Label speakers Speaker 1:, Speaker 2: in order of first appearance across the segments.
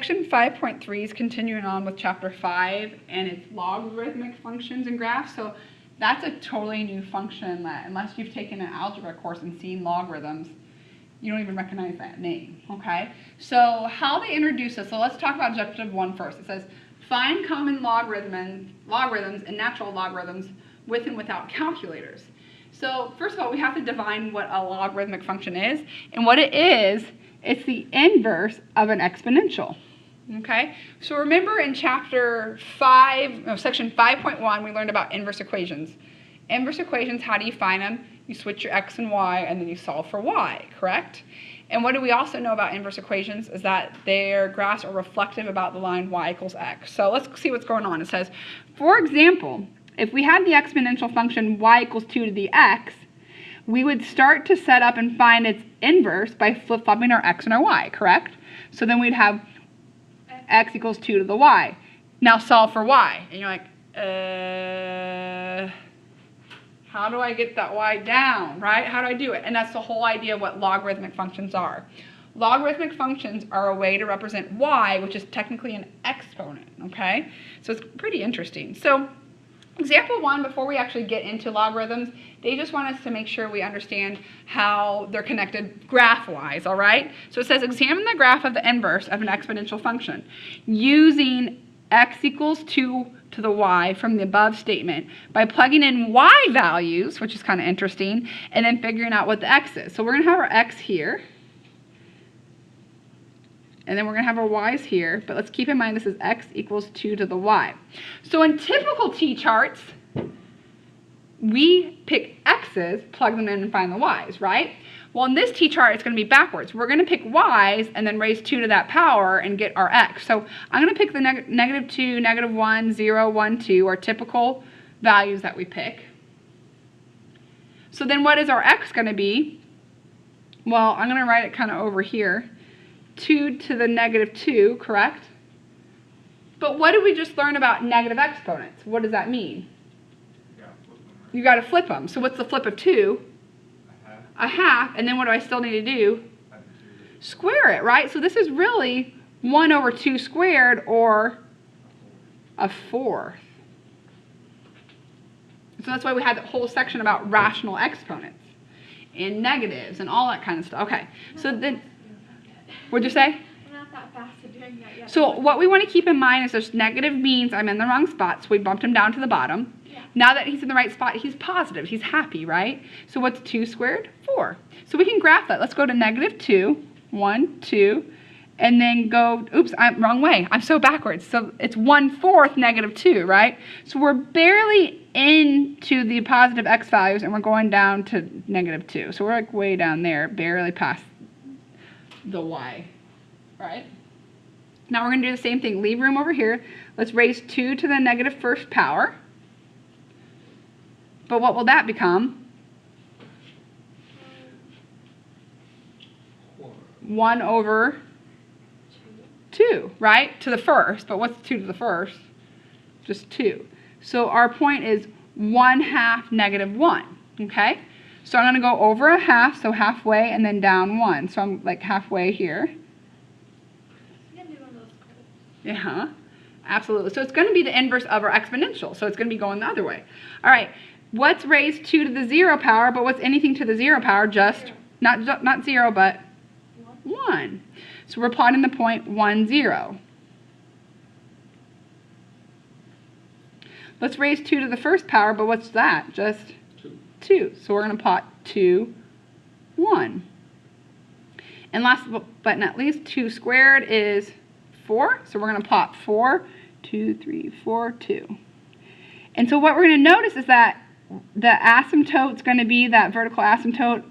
Speaker 1: Section 5.3 is continuing on with chapter 5, and it's logarithmic functions and graphs. So that's a totally new function that, unless you've taken an algebra course and seen logarithms, you don't even recognize that name, okay? So how they introduce this, so let's talk about objective 1 first. It says, find common logarithms and natural logarithms with and without calculators. So first of all, we have to define what a logarithmic function is, and what it is, it's the inverse of an exponential. Okay, so remember in chapter 5, no, section 5.1, we learned about inverse equations. Inverse equations, how do you find them? You switch your x and y, and then you solve for y, correct? And what do we also know about inverse equations is that their graphs are reflective about the line y equals x. So let's see what's going on. It says, for example, if we had the exponential function y equals 2 to the x, we would start to set up and find its inverse by flip-flopping our x and our y, correct? So then we'd have x equals 2 to the y. Now solve for y. And you're like, how do I get that y down, right? How do I do it? And that's the whole idea of what logarithmic functions are. Logarithmic functions are a way to represent y, which is technically an exponent, okay? So it's pretty interesting. So example 1, before we actually get into logarithms, they just want us to make sure we understand how they're connected graph-wise, all right? So it says, examine the graph of the inverse of an exponential function using x equals 2 to the y from the above statement by plugging in y values, which is kind of interesting, and then figuring out what the x is. So we're going to have our x here, and then we're going to have our y's here, but let's keep in mind this is x equals 2 to the y. So in typical t-charts, we pick x's, plug them in, and find the y's, right? Well, in this t-chart, it's going to be backwards. We're going to pick y's and then raise 2 to that power and get our x. So I'm going to pick the negative 2, negative 1, 0, 1, 2, our typical values that we pick. So then what is our x going to be? Well, I'm going to write it kind of over here. 2 to the negative 2, correct? But what did we just learn about negative exponents? What does that mean? You got to flip them. So what's the flip of 2? A half. And then what do I still need to do? Square it, right? So this is really 1 over 2 squared, or a fourth. So that's why we had that whole section about rational exponents and negatives and all that kind of stuff. Okay, so then, what'd you say?
Speaker 2: We're not that fast at doing that yet.
Speaker 1: So what we want to keep in mind is there's negative means I'm in the wrong spot, so we bumped him down to the bottom.
Speaker 2: Yeah.
Speaker 1: Now that he's in the right spot, he's positive, he's happy, right? So what's 2 squared? 4. So we can graph that. Let's go to negative 2, 1, 2, and then go, oops, I'm wrong way. I'm so backwards. So it's 1/4 negative 2, right? So we're barely into the positive x values, and we're going down to negative 2. So we're like way down there, barely past the y, right? Now we're going to do the same thing. Leave room over here. Let's raise 2 to the negative 1st power. But what will that become? 1 over 2, right? To the first. But what's 2 to the first? Just 2. So our point is 1/2 negative 1, okay? So I'm going to go over a half, so halfway, and then down 1. So I'm like halfway here. Yeah, absolutely. So it's going to be the inverse of our exponential. So it's going to be going the other way. All right. What's raised 2 to the 0 power, but what's anything to the 0 power? Just, not 0, but 1. So we're plotting the point 1, 0. Let's raise 2 to the 1st power, but what's that? Just 2. So we're going to plot 2, 1. And last but not least, 2 squared is 4. So we're going to plot 4, 2, 3, 4, 2. And so what we're going to notice is that the asymptote is going to be that vertical asymptote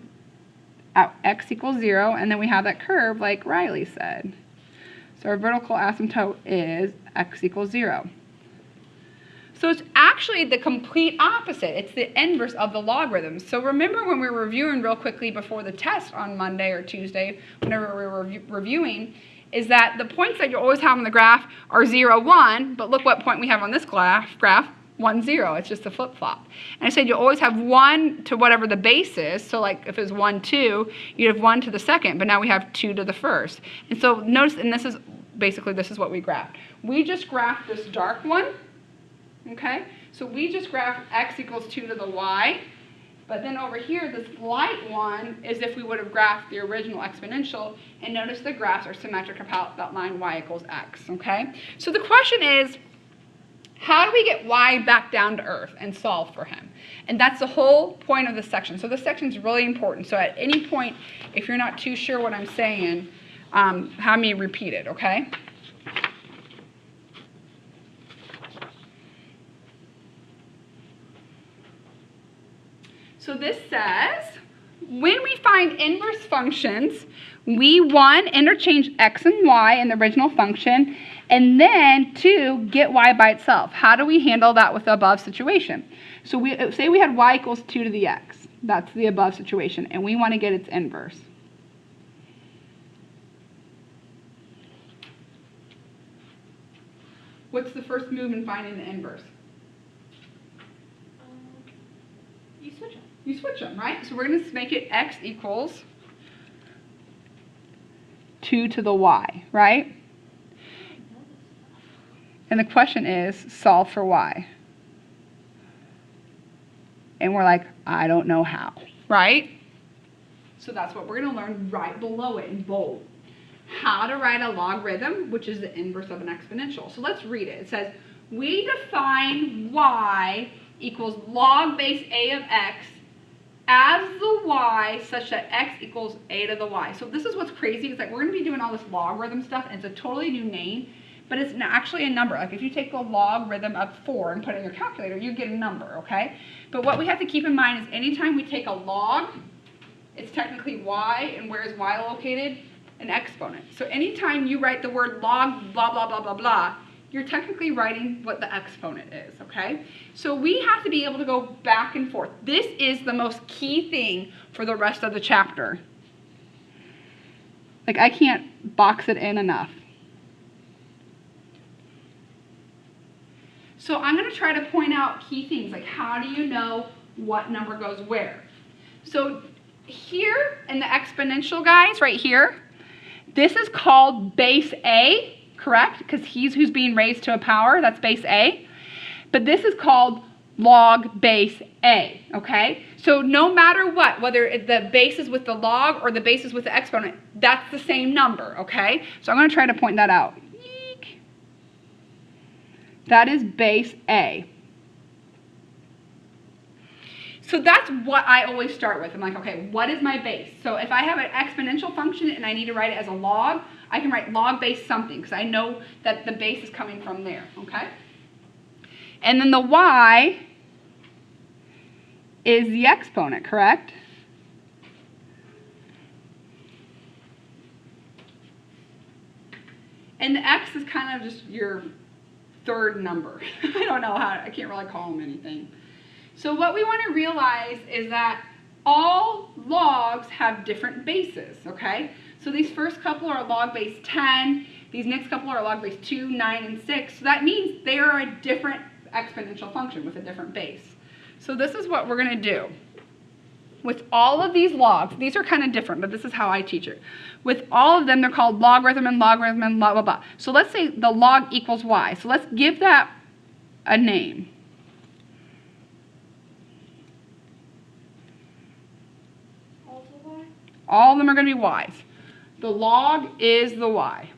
Speaker 1: at x equals 0, and then we have that curve like Riley said. So our vertical asymptote is x equals 0. So it's actually the complete opposite. It's the inverse of the logarithms. So remember when we were reviewing real quickly before the test on Monday or Tuesday, whenever we were reviewing, is that the points that you always have on the graph are 0, 1, but look what point we have on this graph, 1, 0. It's just a flip-flop. And I said you always have 1 to whatever the base is. So like if it's 1, 2, you'd have 1 to the second, but now we have 2 to the first. And so notice, and this is basically this is what we graphed. We just graphed this dark one, okay? So we just graphed x equals 2 to the y. But then over here, this light one is if we would have graphed the original exponential, and notice the graphs are symmetric about that line y equals x, okay? So the question is, how do we get y back down to earth and solve for him? And that's the whole point of this section. So this section is really important. So at any point, if you're not too sure what I'm saying, have me repeat it, okay? So this says, when we find inverse functions, we, 1, interchange x and y in the original function, and then 2, get y by itself. How do we handle that with the above situation? So we say we had y equals 2 to the x. That's the above situation, and we want to get its inverse. What's the first move in finding the inverse?
Speaker 2: You switch them.
Speaker 1: You switch them, right? So we're going to make it x equals 2 to the y, right? And the question is, solve for y. And we're like, I don't know how, right? So that's what we're going to learn right below it in bold. How to write a logarithm, which is the inverse of an exponential. So let's read it. It says, we define y equals log base a of x as the y such that x equals a to the y. So this is what's crazy. It's like we're going to be doing all this logarithm stuff, and it's a totally new name, but it's actually a number. Like if you take the logarithm of 4 and put it in your calculator, you get a number, okay? But what we have to keep in mind is anytime we take a log, it's technically y, and where is y located? An exponent. So anytime you write the word log blah, blah, blah, blah, blah, you're technically writing what the exponent is, okay? So we have to be able to go back and forth. This is the most key thing for the rest of the chapter. Like, I can't box it in enough. So I'm going to try to point out key things, like how do you know what number goes where? So here in the exponential, guys, right here, this is called base A, correct? Because he's who's being raised to a power, that's base A. But this is called log base A, okay? So no matter what, whether the base is with the log or the base is with the exponent, that's the same number, okay? So I'm going to try to point that out. Eek. That is base A. So that's what I always start with. I'm like, okay, what is my base? So if I have an exponential function and I need to write it as a log, I can write log base something because I know that the base is coming from there, okay? And then the y is the exponent, correct? And the x is kind of just your third number. I don't know how, I can't really call them anything. So what we want to realize is that all logs have different bases, okay? So these first couple are log base 10, these next couple are log base 2, 9, and 6. So that means they are a different exponential function with a different base. So this is what we're going to do. With all of these logs, these are kind of different, but this is how I teach it. With all of them, they're called logarithm and logarithm and blah, blah, blah. So let's say the log equals y. So let's give that a name. All of them are going to be y's. The log is the y.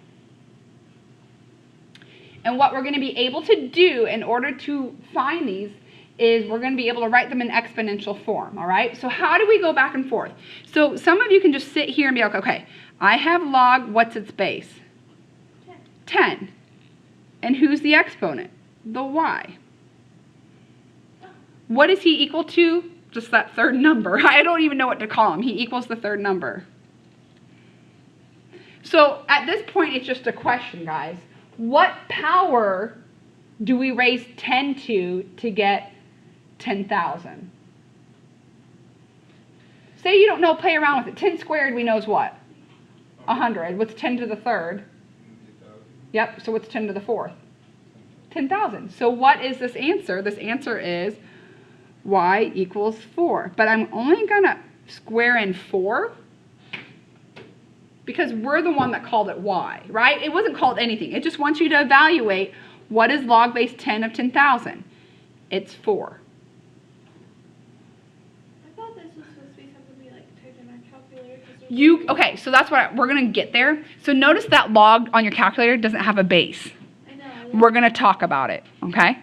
Speaker 1: And what we're going to be able to do in order to find these is we're going to be able to write them in exponential form, all right? So how do we go back and forth? So some of you can just sit here and be like, okay, I have log, what's its base? 10. And who's the exponent? The y. What is he equal to? Just that third number. I don't even know what to call him. He equals the third number. So at this point, it's just a question, guys. What power do we raise 10 to get 10,000? Say you don't know, play around with it. 10 squared we know is what? 100. What's 10 to the third? Yep, so what's 10 to the fourth? 10,000. So what is this answer? This answer is y equals 4. But I'm only going to square in 4 because we're the one that called it y, right? It wasn't called anything. It just wants you to evaluate what is log base 10 of 10,000. It's 4.
Speaker 2: I thought this was supposed to be something we like typed in our calculator.
Speaker 1: Okay, so that's what we're going to get there. So notice that log on your calculator doesn't have a base.
Speaker 2: I know.
Speaker 1: We're going to talk about it, okay?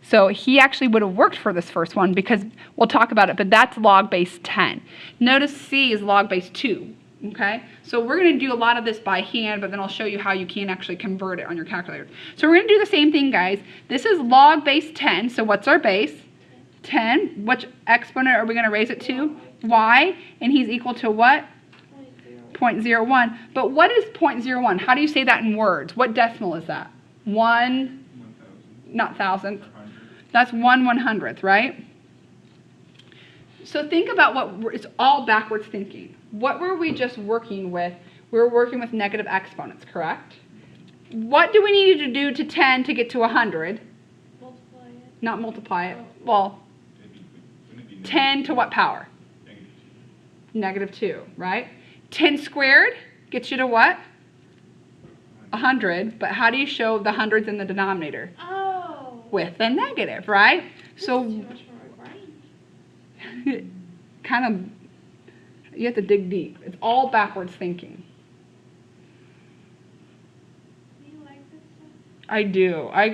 Speaker 1: So he actually would have worked for this first one because we'll talk about it, but that's log base 10. Notice C is log base 2, okay? So we're going to do a lot of this by hand, but then I'll show you how you can actually convert it on your calculator. So we're going to do the same thing, guys. This is log base 10, so what's our base? 10. Which exponent are we going to raise it to? Y, and he's equal to what? 0.01. But what is 0.01? How do you say that in words? What decimal is that? 1, not thousandth. That's 1/100th, right? So think about it's all backwards thinking. What were we just working with? We were working with negative exponents, correct? What do we need to do to 10 to get to 100?
Speaker 2: Multiply it.
Speaker 1: Not multiply it. Well, 10 to what power? -2, right? 10 squared gets you to what? 100. But how do you show the hundreds in the denominator?
Speaker 2: Oh.
Speaker 1: With a negative, right?
Speaker 2: This
Speaker 1: So
Speaker 2: is too much for my brain.
Speaker 1: kind of, you have to dig deep. It's all backwards thinking.
Speaker 2: Do you like this stuff?
Speaker 1: I do. I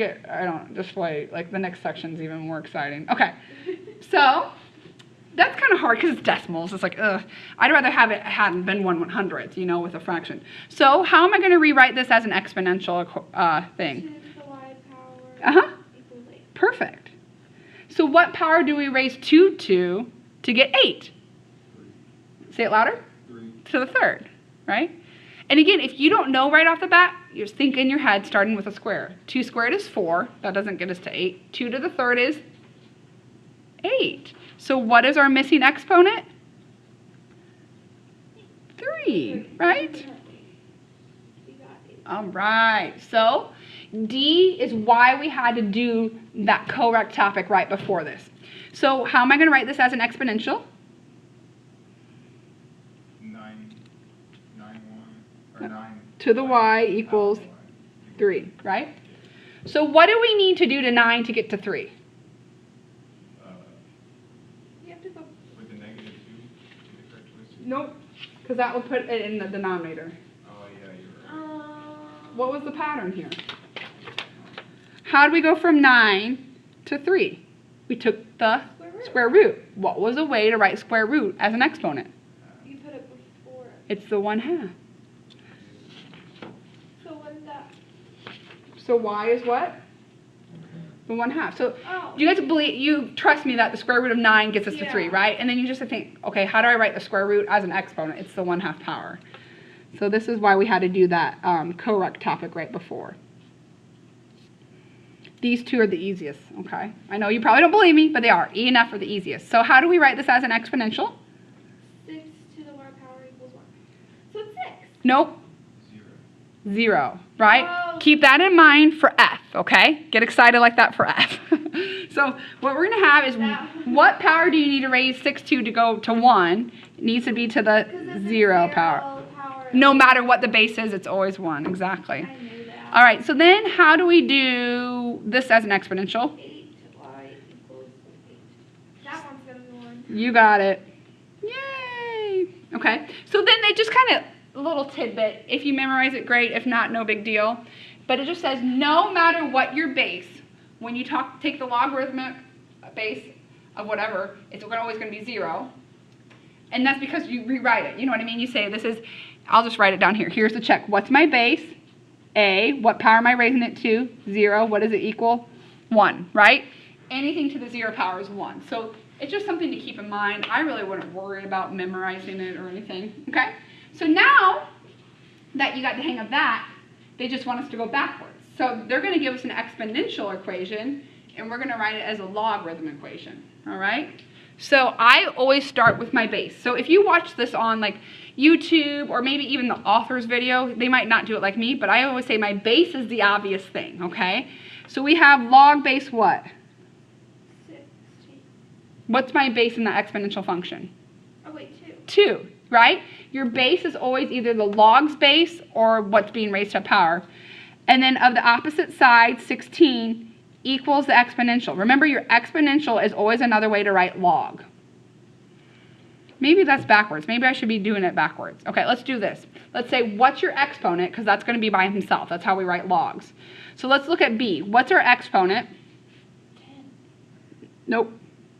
Speaker 1: don't, just wait. Like the next section's even more exciting. Okay. So that's kind of hard because it's decimals. It's like, ugh. I'd rather have it hadn't been 1/100th, you know, with a fraction. So how am I going to rewrite this as an exponential thing?
Speaker 2: 2 to the y power
Speaker 1: Uh-huh.
Speaker 2: equals 8.
Speaker 1: Perfect. So what power do we raise 2 to get 8? Say it louder.
Speaker 3: 3.
Speaker 1: To the third, right? And again, if you don't know right off the bat, you just think in your head starting with a square. 2 squared is 4. That doesn't get us to 8. 2 to the third is 8. So what is our missing exponent? 3, right?
Speaker 2: We got 8.
Speaker 1: All right. So D is why we had to do that correct topic right before this. So how am I going to write this as an exponential?
Speaker 3: 9, 1, or 9.
Speaker 1: To the y equals 3, right? So what do we need to do to 9 to get to 3?
Speaker 2: You have to go.
Speaker 3: With the -2, is it correct choice?
Speaker 1: Nope, because that will put it in the denominator.
Speaker 3: Oh, yeah, you're right.
Speaker 1: What was the pattern here? How did we go from 9 to 3? We took the square root. What was a way to write square root as an exponent?
Speaker 2: You put it before.
Speaker 1: It's the 1/2.
Speaker 2: So what is that?
Speaker 1: So y is what? The 1/2. So
Speaker 2: Oh.
Speaker 1: you guys you trust me that the square root of 9 gets us to 3,
Speaker 2: Yeah.
Speaker 1: right? And then you just think, okay, how do I write the square root as an exponent? It's the 1/2 power. So this is why we had to do that correct topic right before. These two are the easiest, okay? I know you probably don't believe me, but they are. E and F are the easiest. So how do we write this as an exponential?
Speaker 2: 6 to the y power equals 1. So it's 6.
Speaker 1: Nope.
Speaker 3: 0.
Speaker 1: 0, right?
Speaker 2: Oh.
Speaker 1: Keep that in mind for F, okay? Get excited like that for F. So what we're going to have is what power do you need to raise 6 to go to 1? It needs to be to the 0 power. No matter what the base is, it's always 1, exactly.
Speaker 2: I knew that.
Speaker 1: All right, so then how do we do this as an exponential?
Speaker 2: 8 to y equals 8. That one's going to be 1.
Speaker 1: You got it. Yay! Okay, so then they just kind of, a little tidbit. If you memorize it, great. If not, no big deal. But it just says no matter what your base, when you take the logarithmic base of whatever, it's always going to be 0. And that's because you rewrite it. You know what I mean? You say this is, I'll just write it down here. Here's the check. What's my base? A. What power am I raising it to? 0. What does it equal? 1, right? Anything to the 0 power is 1. So it's just something to keep in mind. I really wouldn't worry about memorizing it or anything. Okay? So now that you got the hang of that, they just want us to go backwards. So they're going to give us an exponential equation, and we're going to write it as a logarithm equation. All right? So I always start with my base. So if you watch this on like YouTube or maybe even the author's video, they might not do it like me, but I always say my base is the obvious thing, okay? So we have log base what?
Speaker 2: 16.
Speaker 1: What's my base in the exponential function?
Speaker 2: Oh, wait, 2.
Speaker 1: 2. right? Your base is always either the log's base or what's being raised to power. And then of the opposite side, 16 equals the exponential. Remember, your exponential is always another way to write log. Maybe that's backwards. Maybe I should be doing it backwards. Okay, let's do this. Let's say, what's your exponent? Because that's going to be by himself. That's how we write logs. So let's look at B. What's our exponent?
Speaker 2: 10.
Speaker 1: Nope.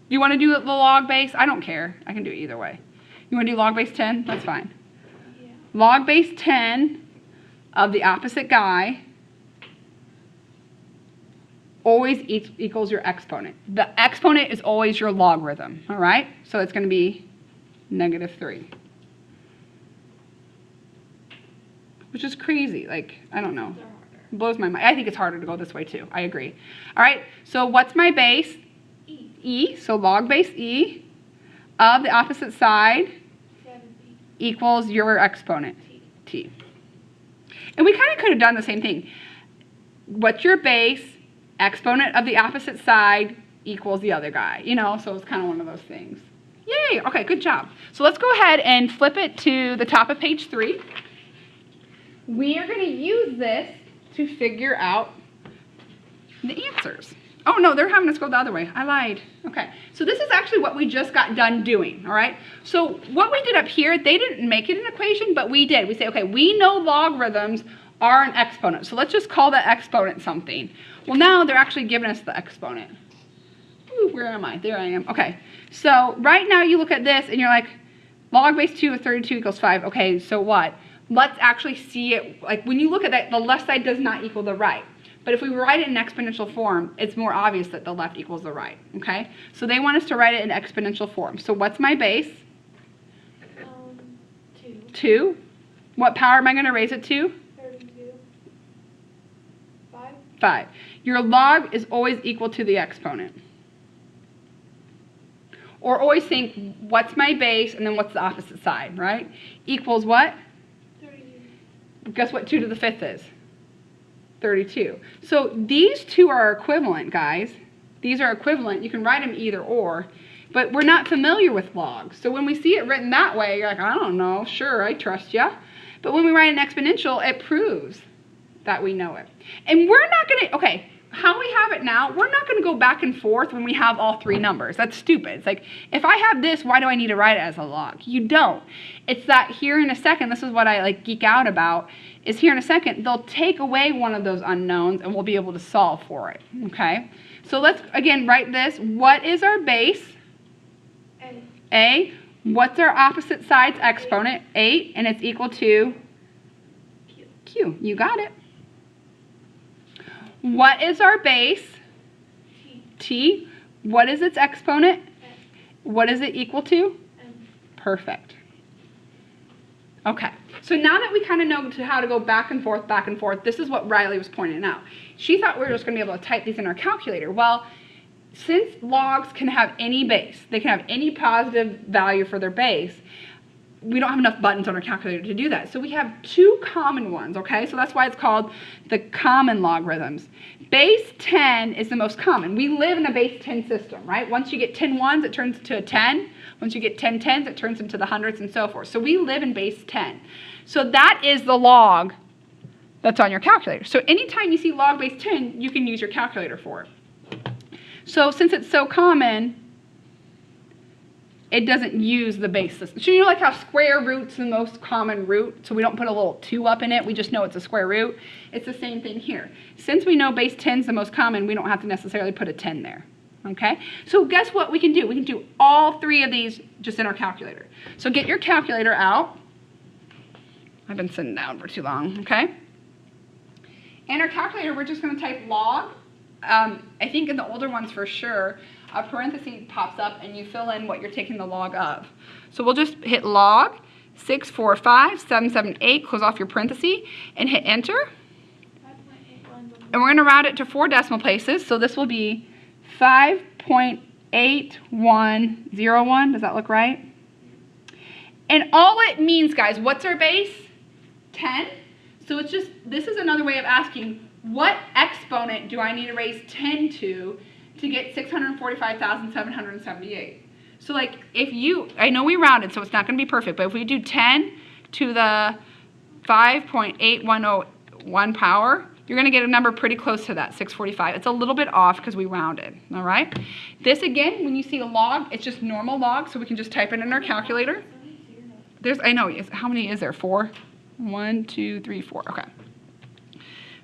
Speaker 1: You want to do the log base? I don't care. I can do it either way. You want to do log base 10? That's fine.
Speaker 2: Yeah.
Speaker 1: Log base 10 of the opposite guy always equals your exponent. The exponent is always your logarithm, all right? So it's going to be -3. Which is crazy. Like, I don't know.
Speaker 2: They're harder.
Speaker 1: It blows my mind. I think it's harder to go this way too. I agree. All right, so what's my base?
Speaker 2: E.
Speaker 1: E, so log base E of the opposite side
Speaker 2: 7.
Speaker 1: equals your exponent,
Speaker 2: T.
Speaker 1: T. And we kind of could have done the same thing. What's your base? Exponent of the opposite side equals the other guy. You know, so it's kind of one of those things. Yay, okay, good job. So let's go ahead and flip it to the top of page 3. We are going to use this to figure out the answers. Oh, no, they're having us go the other way. I lied. Okay, so this is actually what we just got done doing, all right? So what we did up here, they didn't make it an equation, but we did. We say, okay, we know logarithms are an exponent, so let's just call that exponent something. Well, now they're actually giving us the exponent. Ooh, where am I? There I am. Okay, so right now you look at this and you're like, log base 2 of 32 equals 5. Okay, so what? Let's actually see it. Like when you look at that, the left side does not equal the right. But if we write it in exponential form, it's more obvious that the left equals the right, okay? So they want us to write it in exponential form. So what's my base?
Speaker 2: 2.
Speaker 1: 2. What power am I going to raise it to?
Speaker 2: 32. 5.
Speaker 1: 5. Your log is always equal to the exponent. Or always think, what's my base, and then what's the opposite side, right? Equals what?
Speaker 2: 32.
Speaker 1: Guess what 2 to the 5th is? 32. So these two are equivalent, guys. These are equivalent. You can write them either or, but we're not familiar with logs. So when we see it written that way, you're like, I don't know, sure, I trust you. But when we write an exponential, it proves that we know it. And we're not going to, okay, how we have it now, we're not going to go back and forth when we have all 3 numbers. That's stupid. It's like, if I have this, why do I need to write it as a log? You don't. It's that here in a second, this is what I like geek out about, is here in a second, they'll take away one of those unknowns and we'll be able to solve for it, okay? So let's, again, write this. What is our base?
Speaker 2: A.
Speaker 1: A. What's our opposite side's exponent? 8, and it's equal to?
Speaker 2: Q.
Speaker 1: Q. You got it. What is our base?
Speaker 2: T.
Speaker 1: T. What is its exponent?
Speaker 2: F.
Speaker 1: What is it equal to?
Speaker 2: M.
Speaker 1: Perfect. Okay, so now that we kind of know how to go back and forth, this is what Riley was pointing out. She thought we were just going to be able to type these in our calculator. Well, since logs can have any base, they can have any positive value for their base, we don't have enough buttons on our calculator to do that. So we have 2 common ones, okay? So that's why it's called the common logarithms. Base 10 is the most common. We live in a base 10 system, right? Once you get 10 ones, it turns to a 10. Once you get 10 tens, it turns into the hundreds and so forth. So we live in base 10. So that is the log that's on your calculator. So anytime you see log base 10, you can use your calculator for it. So since it's so common, it doesn't use the base system. So you know like how square root's the most common root, so we don't put a little 2 up in it, we just know it's a square root. It's the same thing here. Since we know base 10 is the most common, we don't have to necessarily put a 10 there. Okay? So guess what we can do? We can do all 3 of these just in our calculator. So get your calculator out. I've been sitting down for too long, okay? In our calculator, we're just going to type log. I think in the older ones for sure, a parenthesis pops up and you fill in what you're taking the log of. So we'll just hit log 645,778, close off your parenthesis, and hit enter.
Speaker 2: 5.81.
Speaker 1: And we're going to round it to 4 decimal places. So this will be 5.8101. Does that look right? And all it means, guys, what's our base? 10. So it's just, this is another way of asking, what exponent do I need to raise 10 to get 645,778? So like if you, I know we rounded, so it's not going to be perfect, but if we do 10 to the 5.8101 power, you're going to get a number pretty close to that, 645. It's a little bit off because we rounded, all right? This, again, when you see a log, it's just normal log, so we can just type it in our calculator. There's, I know, how many is there? 4? 1, 2, 3, 4. Okay.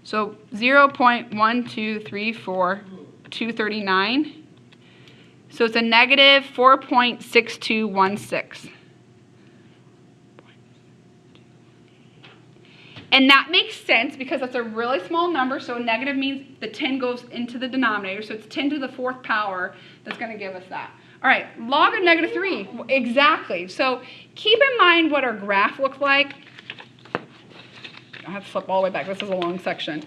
Speaker 1: So 0.1234239. So it's a negative 4.6216. And that makes sense because that's a really small number, so negative means the 10 goes into the denominator, so it's 10 to the 4th power that's going to give us that. All right, log of negative 3, exactly. So keep in mind what our graph looked like. I have to flip all the way back. This is a long section.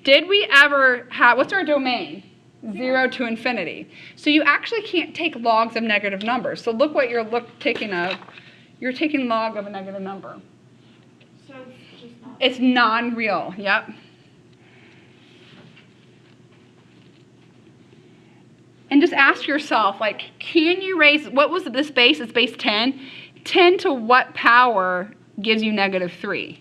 Speaker 1: Did we ever have, what's our domain? 0 to infinity. So you actually can't take logs of negative numbers. So look what you're taking of. You're taking log of a negative number.
Speaker 2: So it's just not.
Speaker 1: It's non-real, yep. And just ask yourself, like, can you raise, what was this base? It's base 10. 10 to what power gives you negative 3?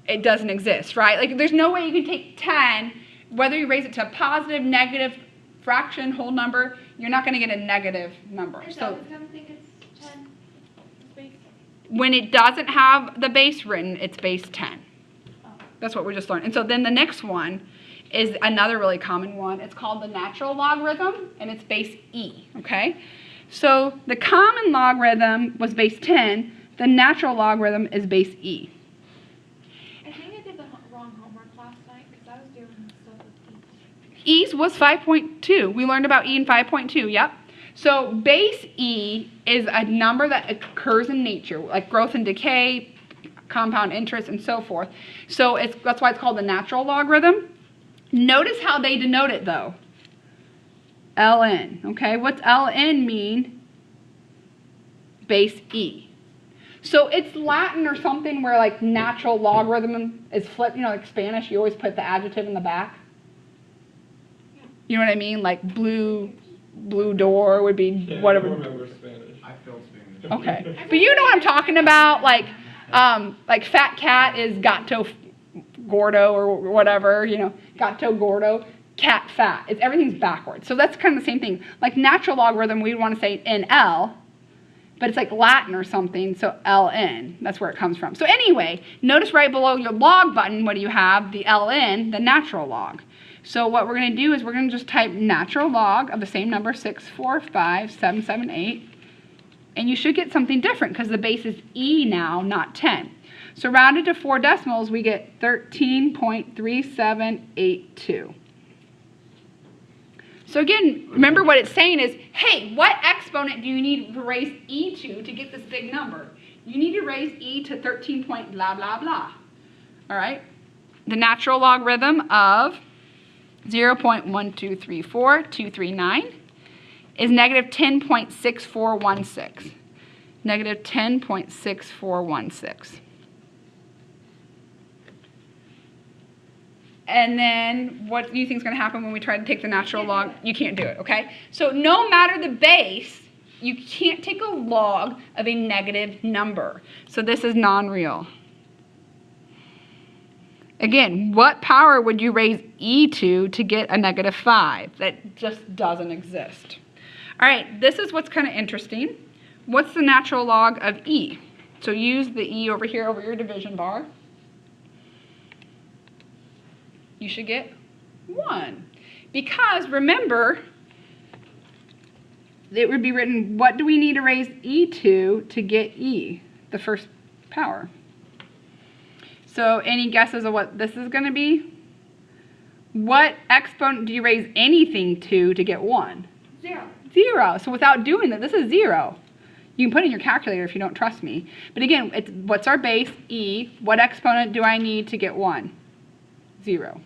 Speaker 1: It doesn't exist, right? Like, there's no way you can take 10, whether you raise it to a positive, negative, fraction, whole number, you're not going to get a negative number.
Speaker 2: Is
Speaker 1: So
Speaker 2: that going to think it's 10? It's base?
Speaker 1: when it doesn't have the base written, it's base 10.
Speaker 2: Oh.
Speaker 1: That's what we just learned. And so then the next one is another really common one. It's called the natural logarithm, and it's base e, okay? So the common logarithm was base 10. The natural logarithm is base e.
Speaker 2: I think I did the wrong homework last night because I was doing stuff with each.
Speaker 1: E's was 5.2. We learned about e in 5.2, yep. So base e is a number that occurs in nature, like growth and decay, compound interest, and so forth. So that's why it's called the natural logarithm. Notice how they denote it, though. ln, okay? What's ln mean? Base e. So it's Latin or something where, like, natural logarithm is flipped. You know, like Spanish, you always put the adjective in the back. You know what I mean? Like blue door would be whatever.
Speaker 4: I don't remember Spanish.
Speaker 3: I failed Spanish.
Speaker 1: Okay. But you know what I'm talking about? Like fat cat is gato gordo or whatever, you know, gato gordo, cat fat. Everything's backwards. So that's kind of the same thing. Like natural logarithm, we'd want to say NL, but it's like Latin or something, so LN. That's where it comes from. So anyway, notice right below your log button, what do you have? The LN, the natural log. So what we're going to do is we're going to just type natural log of the same number, 645,778. And you should get something different because the base is E now, not 10. So rounded to 4 decimals, we get 13.3782. So again, remember what it's saying is, hey, what exponent do you need to raise e to get this big number? You need to raise e to 13 point blah, blah, blah. All right? The natural logarithm of 0.1234239 is negative 10.6416. Negative 10.6416. And then what do you think is going to happen when we try to take the natural log? You can't do it, okay? So no matter the base, you can't take a log of a negative number. So this is non-real. Again, what power would you raise e to get a negative 5? That just doesn't exist. All right, this is what's kind of interesting. What's the natural log of e? So use the e over here over your division bar. You should get 1. Because remember, it would be written, what do we need to raise e to get e, the first power? So any guesses of what this is going to be? What exponent do you raise anything to get 1?
Speaker 2: 0.
Speaker 1: 0. So without doing that, this is 0. You can put it in your calculator if you don't trust me. But again, what's our base? E. What exponent do I need to get 1? 0.